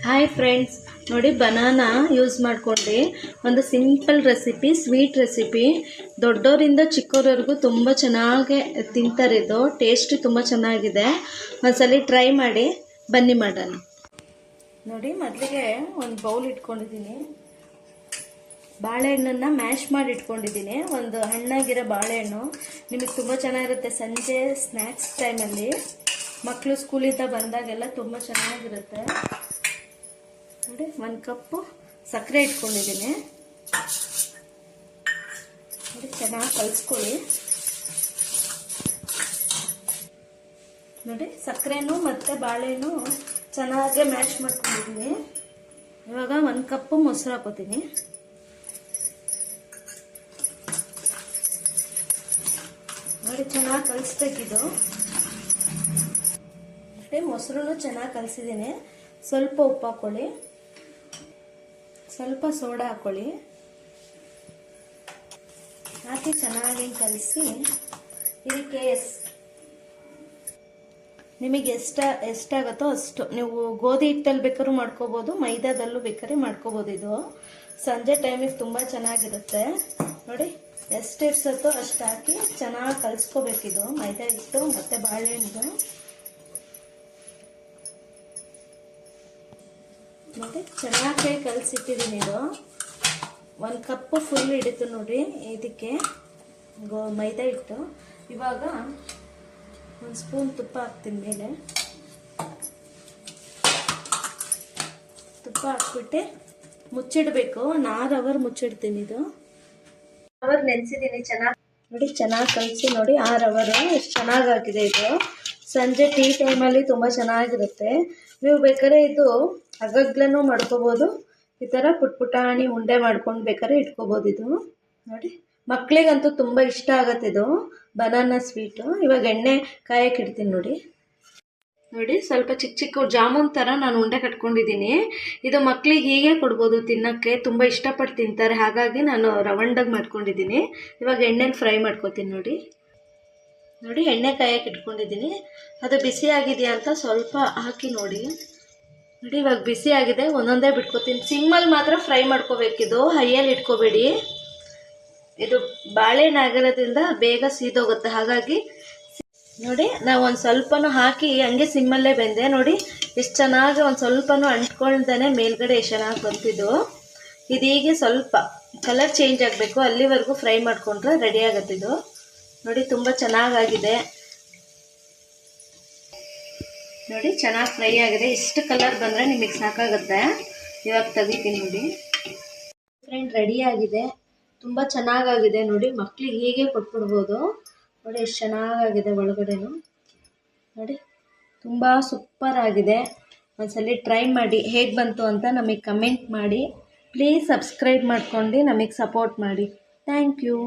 Hi friends, ನೋಡಿ banana use ಮಾಡ್ಕೊಂಡು ಒಂದು ಸಿಂಪಲ್ ರೆಸಿಪಿ, ಸ್ವೀಟ್ ರೆಸಿಪಿ. ದೊಡ್ಡೋರಿಂದ ಚಿಕ್ಕವರವರೆಗೂ ತುಂಬ ಚೆನ್ನಾಗಿ ತಿಂತಾರೆ. ಇದು ಟೇಸ್ಟ್ ತುಂಬ ಚೆನ್ನಾಗಿದೆ. ಒಂದ್ಸಲಿ ಟ್ರೈ ಮಾಡಿ, ಬನ್ನಿ ಮಾಡೋಣ. ನೋಡಿ, ಮೊದಲಿಗೆ ಒಂದು ಬೌಲ್ ಇಟ್ಕೊಂಡಿದ್ದೀನಿ. ಬಾಳೆಹಣ್ಣನ್ನು ಮ್ಯಾಶ್ ಮಾಡಿ ಇಟ್ಕೊಂಡಿದ್ದೀನಿ. ಒಂದು ಹಣ್ಣಾಗಿರೋ ಬಾಳೆಹಣ್ಣು ನಿಮಗೆ ತುಂಬ ಚೆನ್ನಾಗಿರುತ್ತೆ. ಸಂಜೆ ಸ್ನ್ಯಾಕ್ಸ್ ಟೈಮಲ್ಲಿ ಮಕ್ಕಳು ಸ್ಕೂಲಿಂದ ಬಂದಾಗೆಲ್ಲ ತುಂಬ ಚೆನ್ನಾಗಿರುತ್ತೆ. ನೋಡಿ, 1 ಕಪ್ಪು ಸಕ್ಕರೆ ಇಟ್ಕೊಂಡಿದ್ದೀನಿ. ನೋಡಿ, ಚೆನ್ನಾಗಿ ಕಲಿಸ್ಕೊಳ್ಳಿ. ನೋಡಿ, ಸಕ್ಕರೆನೂ ಮತ್ತು ಬಾಳೆಹಣ್ಣು ಚೆನ್ನಾಗಿ ಮ್ಯಾಶ್ ಮಾಡ್ಕೊಂಡಿದ್ದೀನಿ. ಇವಾಗ 1 ಕಪ್ಪು ಮೊಸರು ಹಾಕೋತೀನಿ. ನೋಡಿ, ಚೆನ್ನಾಗಿ ಕಲಿಸ್ಬೇಕಿದು. ನೋಡಿ, ಮೊಸರು ಚೆನ್ನಾಗಿ ಕಲಿಸಿದ್ದೀನಿ. ಸ್ವಲ್ಪ ಉಪ್ಪು ಹಾಕೊಳ್ಳಿ, ಸ್ವಲ್ಪ ಸೋಡಾ ಹಾಕೊಳ್ಳಿ. ಹಾಕಿ ಚೆನ್ನಾಗಿ ಕಲಿಸಿ. ಇದಕ್ಕೆ ನಿಮಗೆ ಎಷ್ಟಾಗುತ್ತೋ ಅಷ್ಟು ನೀವು ಗೋಧಿ ಹಿಟ್ಟಲ್ಲಿ ಬೇಕಾದ್ರೂ ಮಾಡ್ಕೋಬೋದು, ಮೈದಾದಲ್ಲೂ ಬೇಕಾದ್ರೆ ಮಾಡ್ಕೋಬೋದು. ಇದು ಸಂಜೆ ಟೈಮಿಗೆ ತುಂಬ ಚೆನ್ನಾಗಿರುತ್ತೆ. ನೋಡಿ, ಎಷ್ಟು ಇಡ್ಸತ್ತೋ ಅಷ್ಟು ಹಾಕಿ ಚೆನ್ನಾಗಿ ಕಲಿಸ್ಕೋಬೇಕಿದು ಮೈದಾ ಹಿಟ್ಟು ಮತ್ತು ಬಾಳೆಹಣ್ಣು. ನೋಡಿ, ಚೆನ್ನಾಗಿ ಕಲಸಿಟ್ಟಿದ್ದೀನಿ. ಇದು 1 ಕಪ್ಪು ಫುಲ್ ಹಿಡಿತು. ನೋಡಿ, ಇದಕ್ಕೆ ಮೈದಾ ಹಿಟ್ಟು. ಇವಾಗ 1 ಸ್ಪೂನ್ ತುಪ್ಪ ಹಾಕ್ತೀನಿ ಮೇಲೆ. ತುಪ್ಪ ಹಾಕ್ಬಿಟ್ಟು ಮುಚ್ಚಿಡಬೇಕು. 1 ಅವರ್ ಮುಚ್ಚಿಡ್ತೀನಿ. ಇದು ಅವರ್ ನೆನೆಸಿದ್ದೀನಿ ಚೆನ್ನಾಗಿ. ನೋಡಿ, ಚೆನ್ನಾಗಿ ಕಲಿಸಿ. ನೋಡಿ, 6 ಅವರು ಎಷ್ಟು ಚೆನ್ನಾಗಾಗಿದೆ. ಇದು ಸಂಜೆ ಟೀ ಟೈಮಲ್ಲಿ ತುಂಬ ಚೆನ್ನಾಗಿರುತ್ತೆ. ನೀವು ಬೇಕಾದ್ರೆ ಇದು ಅಗಗ್ಲೂ ಮಾಡ್ಕೋಬೋದು. ಈ ಥರ ಪುಟಾಣಿ ಉಂಡೆ ಮಾಡ್ಕೊಂಡು ಬೇಕಾದ್ರೆ ಇಟ್ಕೋಬೋದು. ಇದು ನೋಡಿ, ಮಕ್ಕಳಿಗಂತೂ ತುಂಬ ಇಷ್ಟ ಆಗುತ್ತೆ ಇದು ಬನಾನಾ ಸ್ವೀಟು. ಇವಾಗ ಎಣ್ಣೆ ಕಾಯಕ್ಕೆ ಇಡ್ತೀನಿ. ನೋಡಿ, ಸ್ವಲ್ಪ ಚಿಕ್ಕ ಚಿಕ್ಕ ಜಾಮೂನ್ ಥರ ನಾನು ಉಂಡೆ ಕಟ್ಕೊಂಡಿದ್ದೀನಿ. ಇದು ಮಕ್ಕಳಿಗೆ ಹೀಗೆ ಕೊಡ್ಬೋದು ತಿನ್ನೋಕ್ಕೆ, ತುಂಬ ಇಷ್ಟಪಟ್ಟು ತಿಂತಾರೆ. ಹಾಗಾಗಿ ನಾನು ರವಂಡಾಗಿ ಮಾಡ್ಕೊಂಡಿದ್ದೀನಿ. ಇವಾಗ ಎಣ್ಣೆಲಿ ಫ್ರೈ ಮಾಡ್ಕೊತೀನಿ. ನೋಡಿ, ಎಣ್ಣೆ ಕಾಯಕ್ಕೆ ಇಟ್ಕೊಂಡಿದ್ದೀನಿ. ಅದು ಬಿಸಿ ಆಗಿದೆಯಾ ಅಂತ ಸ್ವಲ್ಪ ಹಾಕಿ ನೋಡಿ. ಇವಾಗ ಬಿಸಿ ಆಗಿದೆ. ಒಂದೊಂದೇ ಬಿಟ್ಕೊತೀನಿ. ಸಿಮ್ಮಲ್ಲಿ ಮಾತ್ರ ಫ್ರೈ ಮಾಡ್ಕೋಬೇಕಿದು, ಹೈಯಲ್ಲಿ ಇಟ್ಕೋಬೇಡಿ. ಇದು ಬಾಳೆಹಣ್ಣು ಆಗಿರೋದ್ರಿಂದ ಬೇಗ ಸೀದೋಗುತ್ತೆ. ಹಾಗಾಗಿ ನೋಡಿ, ನಾವು ಒಂದು ಸ್ವಲ್ಪನೂ ಹಾಕಿ ಹಂಗೆ ಸಿಮ್ಮಲ್ಲೇ ಬೆಂದೆ. ನೋಡಿ, ಎಷ್ಟು ಚೆನ್ನಾಗಿ ಒಂದು ಸ್ವಲ್ಪನೂ ಅಂಟ್ಕೊಳ್ದೇ ಮೇಲ್ಗಡೆ ಎಷ್ಟು ಚೆನ್ನಾಗಿ ಬಂತಿದ್ದು. ಇದೀಗೆ ಸ್ವಲ್ಪ ಕಲರ್ ಚೇಂಜ್ ಆಗಬೇಕು, ಅಲ್ಲಿವರೆಗೂ ಫ್ರೈ ಮಾಡಿಕೊಂಡ್ರೆ ರೆಡಿ ಆಗುತ್ತಿದ್ದು. ನೋಡಿ, ತುಂಬ ಚೆನ್ನಾಗಾಗಿದೆ. ನೋಡಿ, ಚೆನ್ನಾಗಿ ಫ್ರೈ ಆಗಿದೆ. ಇಷ್ಟು ಕಲರ್ ಬಂದರೆ ನಿಮಗೆ ಸಾಕಾಗುತ್ತೆ. ಇವಾಗ ತೆಗಿತೀನಿ. ನೋಡಿ ಫ್ರೆಂಡ್, ರೆಡಿ ಆಗಿದೆ. ತುಂಬ ಚೆನ್ನಾಗಾಗಿದೆ. ನೋಡಿ, ಮಕ್ಕಳಿಗೆ ಹೀಗೆ ಕೊಟ್ಬಿಡ್ಬೋದು. ನೋಡಿ, ಎಷ್ಟು ಚೆನ್ನಾಗಾಗಿದೆ ಒಳಗಡೆನು. ನೋಡಿ, ತುಂಬ ಸೂಪರ್ ಆಗಿದೆ. ಒಂದ್ಸಲಿ ಟ್ರೈ ಮಾಡಿ, ಹೇಗೆ ಬಂತು ಅಂತ ನಮಗೆ ಕಮೆಂಟ್ ಮಾಡಿ. ಪ್ಲೀಸ್ ಸಬ್ಸ್ಕ್ರೈಬ್ ಮಾಡ್ಕೊಂಡು ನಮಗೆ ಸಪೋರ್ಟ್ ಮಾಡಿ. Thank you.